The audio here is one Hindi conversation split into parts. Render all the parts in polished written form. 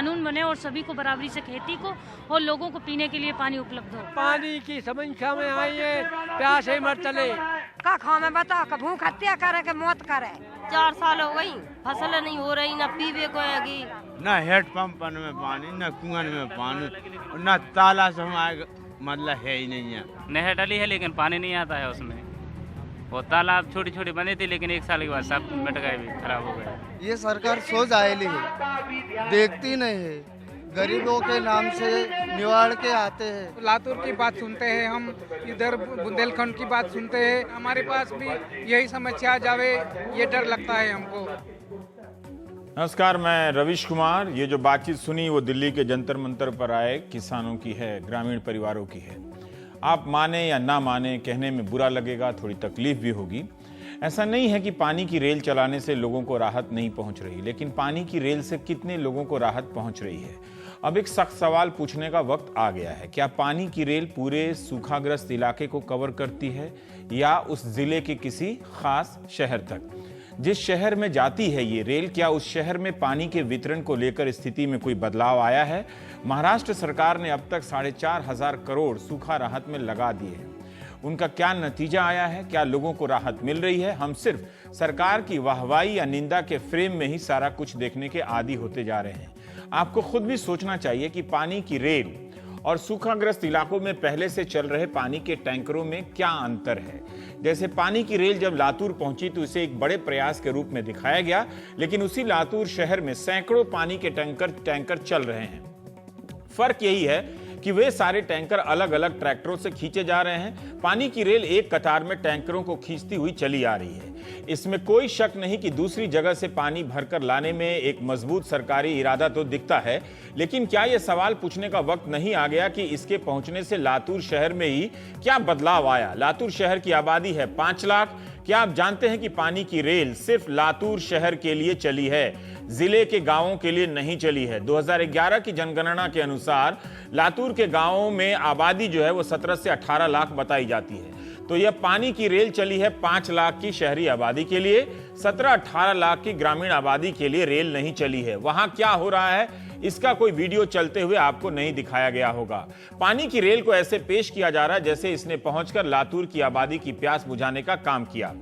कानून बने और सभी को बराबरी से खेती को और लोगों को पीने के लिए पानी उपलब्ध हो। पानी की समस्या में आई है, प्यास ही मर चले। का खाओ में बताओ, का भूख हत्या करे के मौत करे। 4 साल हो गई, फसल नहीं हो रही, ना पीवे को आएगी, ना हेड पंप में पानी, ना कुआं में पानी, ना ताला से हमारे मतलब है ही नहीं है। नहर डली है लेकिन पानी नहीं आता है उसमें। वो तालाब छोटी छोटी बनी थी लेकिन 1 साल के बाद सब मिट गए, भी खराब हो गए। ये सरकार सोच आयली है, देखती नहीं है, गरीबों के नाम से निवाड़ के आते हैं। लातूर की बात सुनते हैं हम, इधर बुंदेलखंड की बात सुनते हैं, हमारे पास भी यही समस्या जावे, ये डर लगता है हमको। नमस्कार, मैं रविश कुमार। ये जो बातचीत सुनी वो दिल्ली के जंतर मंतर पर आए किसानों की है, ग्रामीण परिवारों की है। आप माने या ना माने, कहने में बुरा लगेगा, थोड़ी तकलीफ भी होगी। ऐसा नहीं है कि पानी की रेल चलाने से लोगों को राहत नहीं पहुंच रही, लेकिन पानी की रेल से कितने लोगों को राहत पहुंच रही है। अब एक सख्त सवाल पूछने का वक्त आ गया है। क्या पानी की रेल पूरे सूखाग्रस्त इलाके को कवर करती है या उस जिले के किसी खास शहर तक? जिस शहर में जाती है ये रेल, क्या उस शहर में पानी के वितरण को लेकर स्थिति में कोई बदलाव आया है? महाराष्ट्र सरकार ने अब तक 4,500 करोड़ सूखा राहत में लगा दिए हैं। उनका क्या नतीजा आया है? क्या लोगों को राहत मिल रही है? हम सिर्फ सरकार की वाहवाही या निंदा के फ्रेम में ही सारा कुछ देखने के आदी होते जा रहे हैं। आपको खुद भी सोचना चाहिए कि पानी की रेल और सूखाग्रस्त इलाकों में पहले से चल रहे पानी के टैंकरों में क्या अंतर है। जैसे पानी की रेल जब लातूर पहुंची तो इसे एक बड़े प्रयास के रूप में दिखाया गया, लेकिन उसी लातूर शहर में सैकड़ों पानी के टैंकर चल रहे हैं। फर्क यही है कि वे सारे टैंकर अलग अलग ट्रैक्टरों से खींचे जा रहे हैं। पानी की रेल एक कतार में टैंकरों को खींचती हुई चली आ रही है। इसमें कोई शक नहीं कि दूसरी जगह से पानी भरकर लाने में एक मजबूत सरकारी इरादा तो दिखता है, लेकिन क्या यह सवाल पूछने का वक्त नहीं आ गया कि इसके पहुंचने से लातूर शहर में ही क्या बदलाव आया? लातूर शहर की आबादी है 5 लाख। क्या आप जानते हैं कि पानी की रेल सिर्फ लातूर शहर के लिए चली है, जिले के गांवों के लिए नहीं चली है? 2011 की जनगणना के अनुसार लातूर के गांवों में आबादी जो है वो 17 से 18 लाख बताई जाती है। तो यह पानी की रेल चली है 5 लाख की शहरी आबादी के लिए, 17-18 लाख की ग्रामीण आबादी के लिए रेल नहीं चली है। वहां क्या हो रहा है इसका कोई वीडियो चलते हुए आपको नहीं दिखाया गया होगा। पानी की रेल को ऐसे पेश किया जा रहा है जैसे इसने पहुंचकर लातूर की आबादी की प्यास बुझाने का काम किया।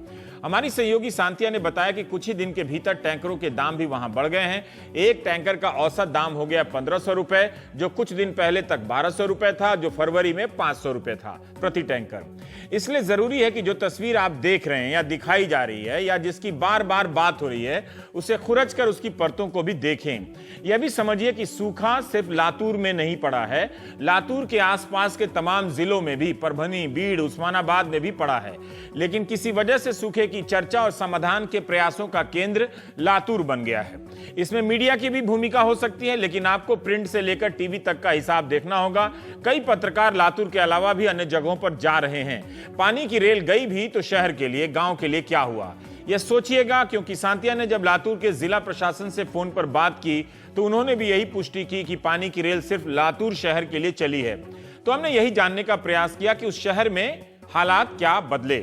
हमारी सहयोगी सांतिया ने बताया कि कुछ ही दिन के भीतर टैंकरों के दाम भी वहां बढ़ गए हैं। एक टैंकर का औसत दाम हो गया 1500 रुपए, जो कुछ दिन पहले तक 1200 रुपए था, जो फरवरी में 500 रुपए था प्रति टैंकर। इसलिए जरूरी है कि जो तस्वीर आप देख रहे हैं या दिखाई जा रही है या जिसकी बार बार बात हो रही है, उसे खुरच कर उसकी परतों को भी देखें। यह भी समझिए कि सूखा सिर्फ लातूर में नहीं पड़ा है, लातूर के आसपास के तमाम जिलों में भी, परभनी, बीड़, उस्मानाबाद में भी पड़ा है। लेकिन किसी वजह से सूखे की चर्चा और समाधान के प्रयासों का केंद्र लातूर बन गया है। इसमें मीडिया की भी भूमिका हो सकती है, लेकिन आपको प्रिंट से लेकर टीवी तक का हिसाब देखना होगा। कई पत्रकार लातूर के अलावा भी अन्य जगहों पर जा रहे हैं। पानी की रेल गई भी तो शहर के लिए, गांव के लिए क्या हुआ यह सोचिएगा, क्योंकि सांतिया ने जब लातूर के जिला प्रशासन से फोन पर बात की तो उन्होंने भी यही पुष्टि की कि पानी की रेल सिर्फ लातूर शहर के लिए चली है। तो हमने यही जानने का प्रयास किया कि उस शहर में हालात क्या बदले।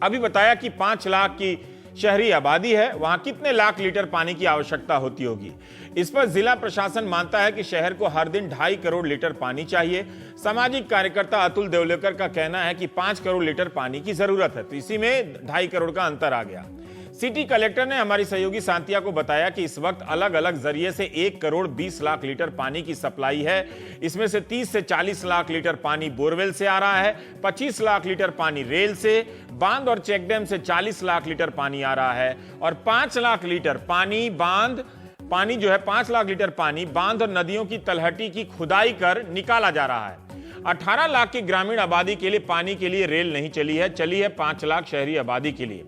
अभी बताया कि 5 लाख की शहरी आबादी है, वहां कितने लाख लीटर पानी की आवश्यकता होती होगी। इस पर जिला प्रशासन मानता है कि शहर को हर दिन 2.5 करोड़ लीटर पानी चाहिए। सामाजिक कार्यकर्ता अतुल देवलेकर का कहना है कि 5 करोड़ लीटर पानी की जरूरत है, तो इसी में 2.5 करोड़ का अंतर आ गया। सिटी कलेक्टर ने हमारी सहयोगी सांतिया को बताया कि इस वक्त अलग अलग जरिए से 1 करोड़ 20 लाख लीटर पानी की सप्लाई है। इसमें से 30 से 40 लाख लीटर पानी बोरवेल से आ रहा है, 25 लाख लीटर पानी रेल से, बांध और चेकडैम से 40 लाख लीटर पानी आ रहा है और 5 लाख लीटर पानी जो है 5 लाख लीटर पानी बांध और नदियों की तलहटी की खुदाई कर निकाला जा रहा है। 18 लाख की ग्रामीण आबादी के लिए पानी के लिए रेल नहीं चली है, चली है 5 लाख शहरी आबादी के लिए।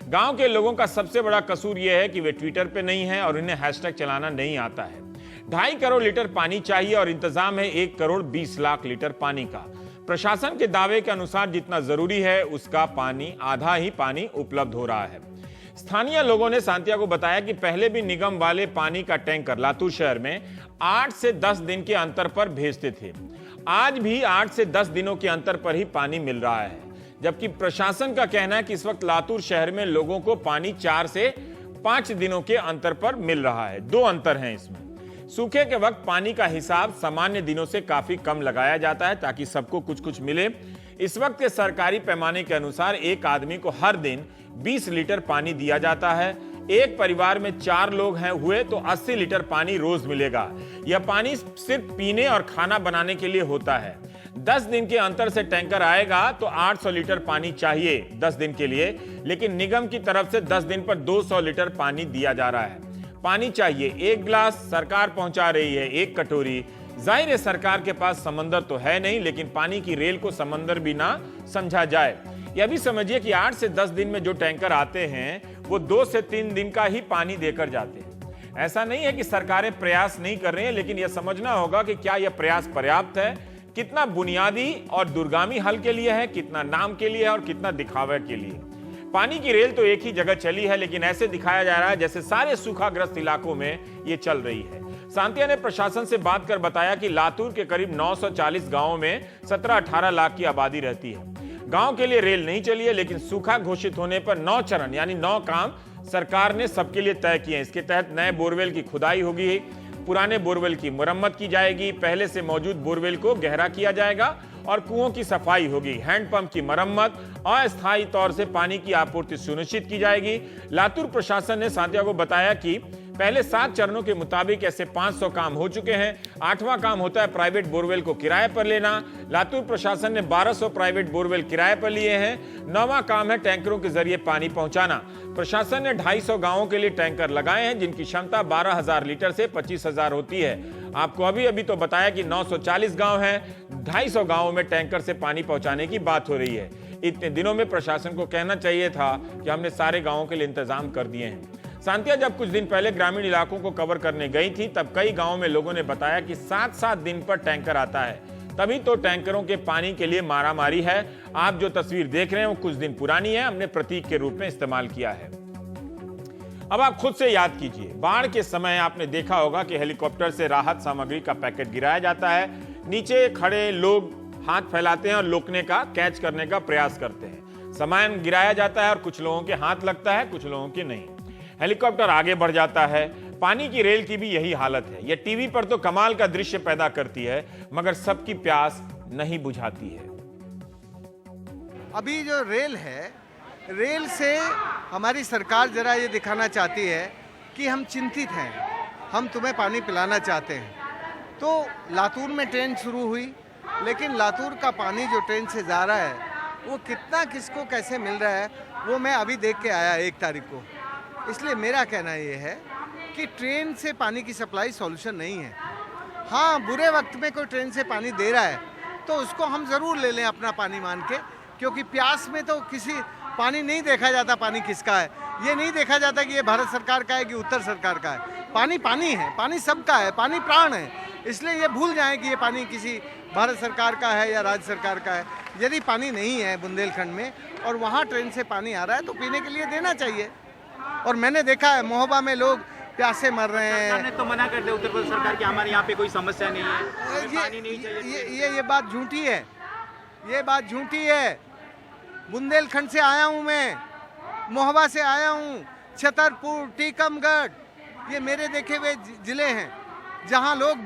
गांव के लोगों का सबसे बड़ा कसूर यह है कि वे ट्विटर पे नहीं है और इन्हें हैशटैग चलाना नहीं आता है। 2.5 करोड़ लीटर पानी चाहिए और इंतजाम है 1 करोड़ 20 लाख लीटर पानी का। प्रशासन के दावे के अनुसार जितना जरूरी है उसका पानी, आधा ही पानी उपलब्ध हो रहा है। स्थानीय लोगों ने सांतिया को बताया कि पहले भी निगम वाले पानी का टैंकर लातूर शहर में 8 से 10 दिन के अंतर पर भेजते थे। आज भी 8 से 10 दिनों के अंतर पर ही पानी मिल रहा है, जबकि प्रशासन का कहना है कि इस वक्त लातूर शहर में लोगों को पानी 4 से 5 दिनों के अंतर पर मिल रहा है। 2 अंतर हैं इसमें। सूखे के वक्त पानी का हिसाब सामान्य दिनों से काफी कम लगाया जाता है ताकि सबको कुछ कुछ मिले। इस वक्त के सरकारी पैमाने के अनुसार एक आदमी को हर दिन 20 लीटर पानी दिया जाता है। एक परिवार में 4 लोग हुए तो 80 लीटर पानी रोज मिलेगा। यह पानी सिर्फ पीने और खाना बनाने के लिए होता है। 10 दिन के अंतर से टैंकर आएगा तो 800 लीटर पानी चाहिए 10 दिन के लिए, लेकिन निगम की तरफ से 10 दिन पर 200 लीटर पानी दिया जा रहा है। पानी चाहिए 1 गिलास, सरकार पहुंचा रही है 1 कटोरी। जाहिर है सरकार के पास समंदर तो है नहीं, लेकिन पानी की रेल को समंदर भी ना समझा जाए। यह भी समझिए कि 8 से 10 दिन में जो टैंकर आते हैं वो 2 से 3 दिन का ही पानी देकर जाते हैं। ऐसा नहीं है कि सरकारें प्रयास नहीं कर रही हैं, लेकिन यह समझना होगा कि क्या यह प्रयास पर्याप्त है, कितना बुनियादी और दूरगामी हल के लिए है, कितना नाम के लिए है और कितना दिखावे के लिए। पानी की रेल तो एक ही जगह चली है, लेकिन ऐसे दिखाया जा रहा है जैसे सारे सूखाग्रस्त इलाकों में ये चल रही है। सांतिया ने प्रशासन से बात कर बताया कि लातूर के करीब 940 गांवों में 17-18 लाख की आबादी रहती है। गांव के लिए रेल नहीं चली है, लेकिन सूखा घोषित होने पर 9 चरण यानी 9 काम सरकार ने सबके लिए तय किए हैं। इसके तहत नए बोरवेल की खुदाई होगी, पुराने बोरवेल की मरम्मत की जाएगी, पहले से मौजूद बोरवेल को गहरा किया जाएगा और कुओं की सफाई होगी, हैंडपंप की मरम्मत, अस्थायी तौर से पानी की आपूर्ति सुनिश्चित की जाएगी। लातूर प्रशासन ने सांतिया को बताया कि पहले 7 चरणों के मुताबिक ऐसे 500 काम हो चुके हैं। 8वां काम होता है प्राइवेट बोरवेल को किराए पर लेना। लातूर प्रशासन ने 1200 प्राइवेट बोरवेल किराए पर लिए हैं। 9वां काम है टैंकरों के जरिए पानी पहुंचाना। प्रशासन ने 250 गांवों के लिए टैंकर लगाए हैं, जिनकी क्षमता 12,000 लीटर से 25,000 होती है। आपको अभी तो बताया कि 940 गांव हैं, 250 गांवों में टैंकर से पानी पहुंचाने की बात हो रही है। इतने दिनों में प्रशासन को कहना चाहिए था कि हमने सारे गांवों के लिए इंतजाम कर दिए हैं। सांतिया जब कुछ दिन पहले ग्रामीण इलाकों को कवर करने गई थी, तब कई गांवों में लोगों ने बताया कि 7-7 दिन पर टैंकर आता है। तभी तो टैंकरों के पानी के लिए मारामारी है। आप जो तस्वीर देख रहे हैं वो कुछ दिन पुरानी है, हमने प्रतीक के रूप में इस्तेमाल किया है। अब आप खुद से याद कीजिए, बाढ़ के समय आपने देखा होगा कि हेलीकॉप्टर से राहत सामग्री का पैकेट गिराया जाता है। नीचे खड़े लोग हाथ फैलाते हैं और रोकने का, कैच करने का प्रयास करते हैं। सामान गिराया जाता है और कुछ लोगों के हाथ लगता है, कुछ लोगों के नहीं। हेलीकॉप्टर आगे बढ़ जाता है। पानी की रेल की भी यही हालत है। यह टीवी पर तो कमाल का दृश्य पैदा करती है, मगर सबकी प्यास नहीं बुझाती है। अभी जो रेल है, रेल से हमारी सरकार जरा ये दिखाना चाहती है कि हम चिंतित हैं, हम तुम्हें पानी पिलाना चाहते हैं। तो लातूर में ट्रेन शुरू हुई, लेकिन लातूर का पानी जो ट्रेन से जा रहा है वो कितना किसको कैसे मिल रहा है वो मैं अभी देख के आया 1 तारीख को। इसलिए मेरा कहना ये है कि ट्रेन से पानी की सप्लाई सॉल्यूशन नहीं है। हाँ, बुरे वक्त में कोई ट्रेन से पानी दे रहा है तो उसको हम ज़रूर ले लें अपना पानी मान के, क्योंकि प्यास में तो किसी पानी नहीं देखा जाता पानी किसका है। ये नहीं देखा जाता कि ये भारत सरकार का है कि उत्तर सरकार का है। पानी पानी है, पानी सबका है, पानी प्राण है। इसलिए ये भूल जाएं कि ये पानी किसी भारत सरकार का है या राज्य सरकार का है। यदि पानी नहीं है बुंदेलखंड में और वहाँ ट्रेन से पानी आ रहा है तो पीने के लिए देना चाहिए। और मैंने देखा है महोबा में लोग प्यासे मर रहे हैं। सरकार ने तो मना कर दिया, उत्तर प्रदेश सरकार की, हमारे यहाँ पे कोई समस्या नहीं है, पानी नहीं चाहिए। ये बात झूठी है, ये बात झूठी है। बुंदेलखंड से आया हूँ मैं, महोबा से आया हूँ, छतरपुर, टीकमगढ़, ये मेरे देखे हुए जिले हैं जहाँ लोग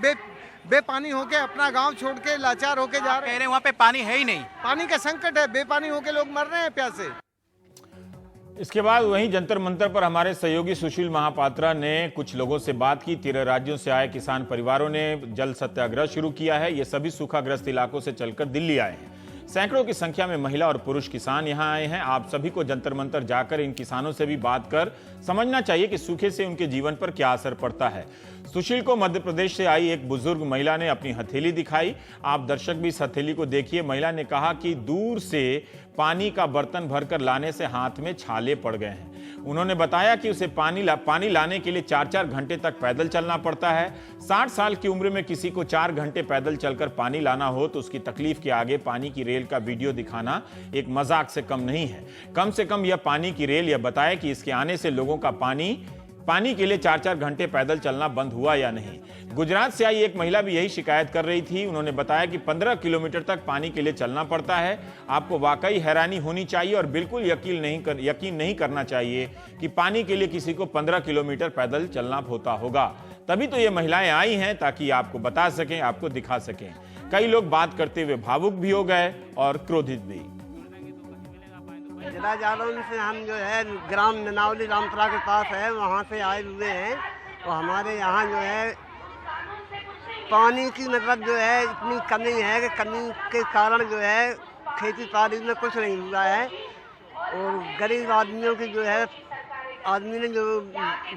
बेपानी होके अपना गांव छोड़ के लाचार होके जा रहे हैं। वहाँ पे पानी है ही नहीं, पानी का संकट है, बेपानी होके लोग मर रहे हैं प्यासे। इसके बाद वहीं जंतर मंतर पर हमारे सहयोगी सुशील महापात्रा ने कुछ लोगों से बात की। 13 राज्यों से आए किसान परिवारों ने जल सत्याग्रह शुरू किया है। ये सभी सूखाग्रस्त इलाकों से चलकर दिल्ली आए हैं। सैकड़ों की संख्या में महिला और पुरुष किसान यहां आए हैं। आप सभी को जंतर मंतर जाकर इन किसानों से भी बात कर समझना चाहिए कि सूखे से उनके जीवन पर क्या असर पड़ता है। सुशील को मध्य प्रदेश से आई एक बुजुर्ग महिला ने अपनी हथेली दिखाई। आप दर्शक भी इस हथेली को देखिए। महिला ने कहा कि दूर से पानी का बर्तन भरकर लाने से हाथ में छाले पड़ गए हैं। उन्होंने बताया कि उसे पानी लाने के लिए 4-4 घंटे तक पैदल चलना पड़ता है। 60 साल की उम्र में किसी को 4 घंटे पैदल चलकर पानी लाना हो तो उसकी तकलीफ के आगे पानी की रेल का वीडियो दिखाना एक मजाक से कम नहीं है। कम से कम यह पानी की रेल यह बताए कि इसके आने से लोगों का पानी के लिए 4-4 घंटे पैदल चलना बंद हुआ या नहीं। गुजरात से आई एक महिला भी यही शिकायत कर रही थी। उन्होंने बताया कि 15 किलोमीटर तक पानी के लिए चलना पड़ता है। आपको वाकई हैरानी होनी चाहिए और बिल्कुल यकीन नहीं करना चाहिए कि पानी के लिए किसी को 15 किलोमीटर पैदल चलना होता होगा। तभी तो ये महिलाएं आई हैं ताकि आपको बता सकें, आपको दिखा सकें। कई लोग बात करते हुए भावुक भी हो गए और क्रोधित भी। जिला जालौन से हम जो है ग्राम ननावली रामपुरा के पास है, वहाँ से आए हुए हैं। और हमारे यहाँ जो है पानी की मतलब जो है इतनी कमी है कि कमी के कारण जो है खेती बाड़ी में कुछ नहीं हुआ है। और गरीब आदमियों की जो है आदमी ने जो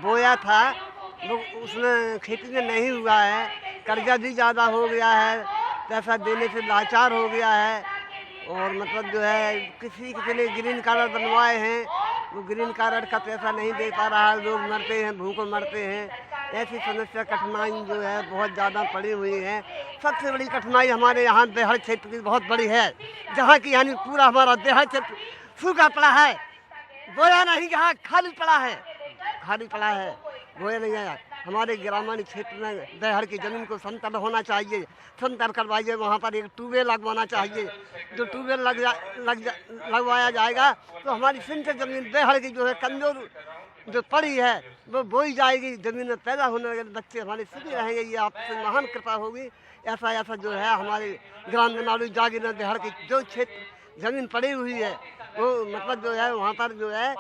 बोया था वो उसमें खेती में नहीं हुआ है। कर्जा भी ज़्यादा हो गया है, पैसा देने से लाचार हो गया है। और मतलब जो है किसी ने ग्रीन कार्ड बनवाए हैं, वो ग्रीन कार्ड का पैसा नहीं दे पा रहा है, लोग मरते हैं, भूखों मरते हैं। ऐसी समस्या कठिनाई जो है बहुत ज़्यादा पड़ी हुई है। सबसे बड़ी कठिनाई हमारे यहाँ देहात क्षेत्र की बहुत बड़ी है, जहाँ की यानी पूरा हमारा देहात क्षेत्र सूखा पड़ा है, बोया नहीं, जहाँ खाली पड़ा है, खाली पड़ा है, बोया नहीं है। हमारे ग्रामीण क्षेत्र में देहर की ज़मीन को समतल होना चाहिए, समतल करवाइए, वहाँ पर एक ट्यूबवेल लगवाना चाहिए। जो ट्यूबवेल लगवाया जाएगा तो हमारी सिंचित ज़मीन देहर की जो है कमज़ोर जो पड़ी है वो बोई जाएगी, ज़मीन में पैदा होने वाले बच्चे हमारे सुखी रहेंगे। ये आपसे महान कृपा होगी। ऐसा जो है हमारे ग्राम ननावली जागीर देहर की जो क्षेत्र ज़मीन पड़ी हुई है वो मतलब जो है वहाँ पर जो है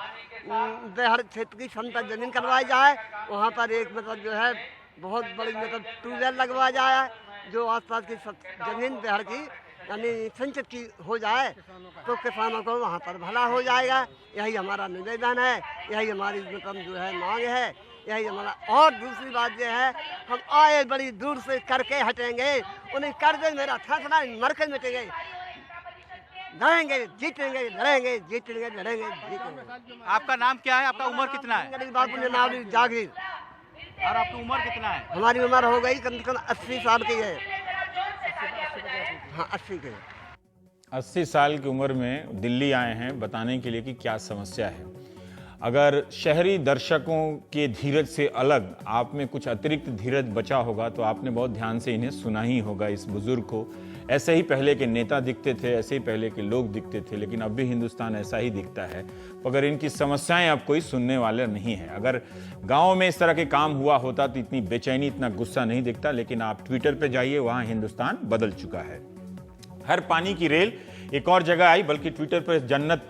देहर क्षेत्र की समतल ज़मीन करवाई जाए। वहाँ पर एक मतलब जो है बहुत बड़ी मतलब ट्यूबवेल लगवाया जाए, जो आसपास की सब ज़मीन देहर की यानी सिंचित की हो जाए तो किसानों को वहाँ पर भला हो जाएगा। यही हमारा निवेदन है, यही हमारी मतलब जो है मांग है, यही हमारा। और दूसरी बात यह है हम आए बड़ी दूर से करके हटेंगे, उन्हें कर दे मेरा फैसला, मर के मिटेंगे, लड़ेंगे जीतेंगे, लड़ेंगे जीतेंगे, लड़ेंगे जीतेंगे। आपका नाम क्या है? आपका उम्र कितना है? बाबू ननावली जागीर। और आपकी उम्र कितना है? हमारी उम्र हो गई कम से कम 80 साल की है। हाँ 80 के। 80 साल की उम्र में दिल्ली आए हैं बताने के लिए कि क्या समस्या है। अगर शहरी दर्शकों के धीरज से अलग आप में कुछ अतिरिक्त धीरज बचा होगा तो आपने बहुत ध्यान से इन्हें सुना ही होगा, इस बुजुर्ग को। ऐसे ही पहले के नेता दिखते थे, ऐसे ही पहले के लोग दिखते थे, लेकिन अब भी हिंदुस्तान ऐसा ही दिखता है मगर इनकी समस्याएं अब कोई सुनने वाला नहीं है। अगर गाँव में इस तरह के काम हुआ होता तो इतनी बेचैनी, इतना गुस्सा नहीं दिखता, लेकिन आप ट्विटर पे जाइए, वहाँ हिंदुस्तान बदल चुका है। हर पानी की रेल एक और जगह आई, बल्कि ट्विटर पर जन्नत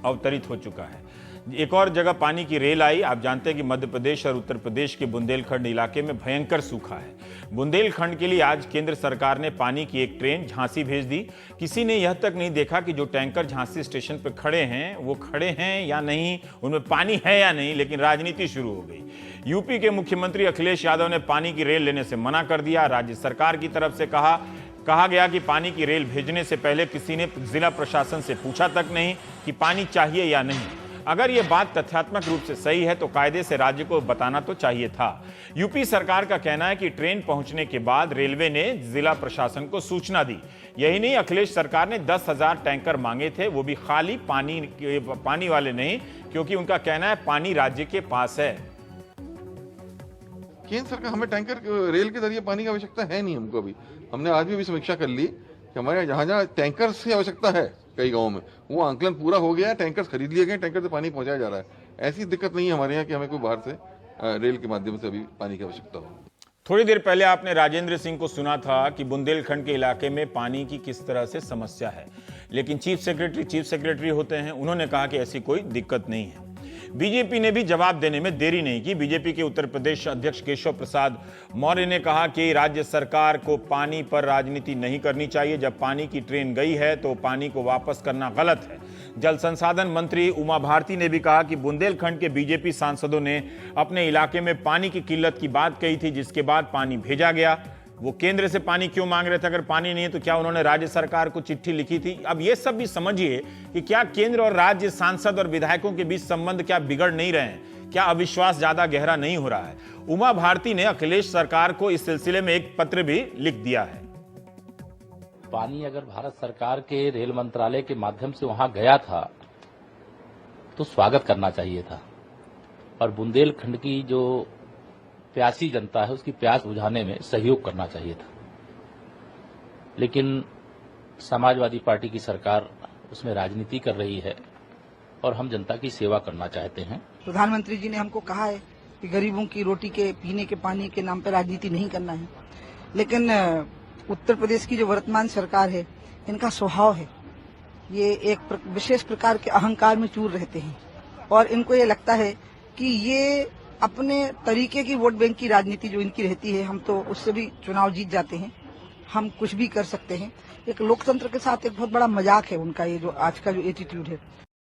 अवतरित हो चुका है। एक और जगह पानी की रेल आई। आप जानते हैं कि मध्य प्रदेश और उत्तर प्रदेश के बुंदेलखंड इलाके में भयंकर सूखा है। बुंदेलखंड के लिए आज केंद्र सरकार ने पानी की एक ट्रेन झांसी भेज दी। किसी ने यह तक नहीं देखा कि जो टैंकर झांसी स्टेशन पर खड़े हैं वो खड़े हैं या नहीं, उनमें पानी है या नहीं, लेकिन राजनीति शुरू हो गई। यूपी के मुख्यमंत्री अखिलेश यादव ने पानी की रेल लेने से मना कर दिया। राज्य सरकार की तरफ से कहा गया कि पानी की रेल भेजने से पहले किसी ने जिला प्रशासन से पूछा तक नहीं कि पानी चाहिए या नहीं। अगर ये बात तथ्यात्मक रूप से सही है तो कायदे से राज्य को बताना तो चाहिए था। यूपी सरकार का कहना है कि ट्रेन पहुंचने के बाद रेलवे ने जिला प्रशासन को सूचना दी। यही नहीं, अखिलेश सरकार ने 10,000 टैंकर मांगे थे, वो भी खाली पानी वाले नहीं, क्योंकि उनका कहना है पानी राज्य के पास है। केंद्र सरकार हमें टैंकर रेल के जरिए पानी की आवश्यकता है नहीं। हमको अभी हमने आज भी समीक्षा कर ली कि हमारे जहाँ जहाँ टैंकर की आवश्यकता है कई गाँव में, वो आंकलन पूरा हो गया है, टैंकर खरीद लिए गए, टैंकर से पानी पहुंचाया जा रहा है। ऐसी दिक्कत नहीं है हमारे यहाँ कि हमें कोई बाहर से रेल के माध्यम से अभी पानी की आवश्यकता हो। थोड़ी देर पहले आपने राजेंद्र सिंह को सुना था कि बुंदेलखंड के इलाके में पानी की किस तरह से समस्या है, लेकिन चीफ सेक्रेटरी होते हैं, उन्होंने कहा कि ऐसी कोई दिक्कत नहीं है। बीजेपी ने भी जवाब देने में देरी नहीं की। बीजेपी के उत्तर प्रदेश अध्यक्ष केशव प्रसाद मौर्य ने कहा कि राज्य सरकार को पानी पर राजनीति नहीं करनी चाहिए। जब पानी की ट्रेन गई है तो पानी को वापस करना गलत है। जल संसाधन मंत्री उमा भारती ने भी कहा कि बुंदेलखंड के बीजेपी सांसदों ने अपने इलाके में पानी की किल्लत की बात कही थी, जिसके बाद पानी भेजा गया। वो केंद्र से पानी क्यों मांग रहे थे? अगर पानी नहीं है तो क्या उन्होंने राज्य सरकार को चिट्ठी लिखी थी? अब ये सब भी समझिए कि क्या केंद्र और राज्य सांसद और विधायकों के बीच संबंध क्या बिगड़ नहीं रहे हैं? क्या अविश्वास ज्यादा गहरा नहीं हो रहा है? उमा भारती ने अखिलेश सरकार को इस सिलसिले में एक पत्र भी लिख दिया है। पानी अगर भारत सरकार के रेल मंत्रालय के माध्यम से वहां गया था तो स्वागत करना चाहिए था, और बुंदेलखंड की जो प्यासी जनता है उसकी प्यास बुझाने में सहयोग करना चाहिए था। लेकिन समाजवादी पार्टी की सरकार उसमें राजनीति कर रही है और हम जनता की सेवा करना चाहते हैं। प्रधानमंत्री जी ने हमको कहा है कि गरीबों की रोटी के पीने के पानी के नाम पर राजनीति नहीं करना है, लेकिन उत्तर प्रदेश की जो वर्तमान सरकार है, इनका स्वभाव है, ये एक विशेष प्रकार के अहंकार में चूर रहते हैं और इनको ये लगता है कि ये अपने तरीके की वोट बैंक की राजनीति जो इनकी रहती है, हम तो उससे भी चुनाव जीत जाते हैं, हम कुछ भी कर सकते हैं। एक लोकतंत्र के साथ एक बहुत बड़ा मजाक है उनका, ये जो आज का जो एटीट्यूड है।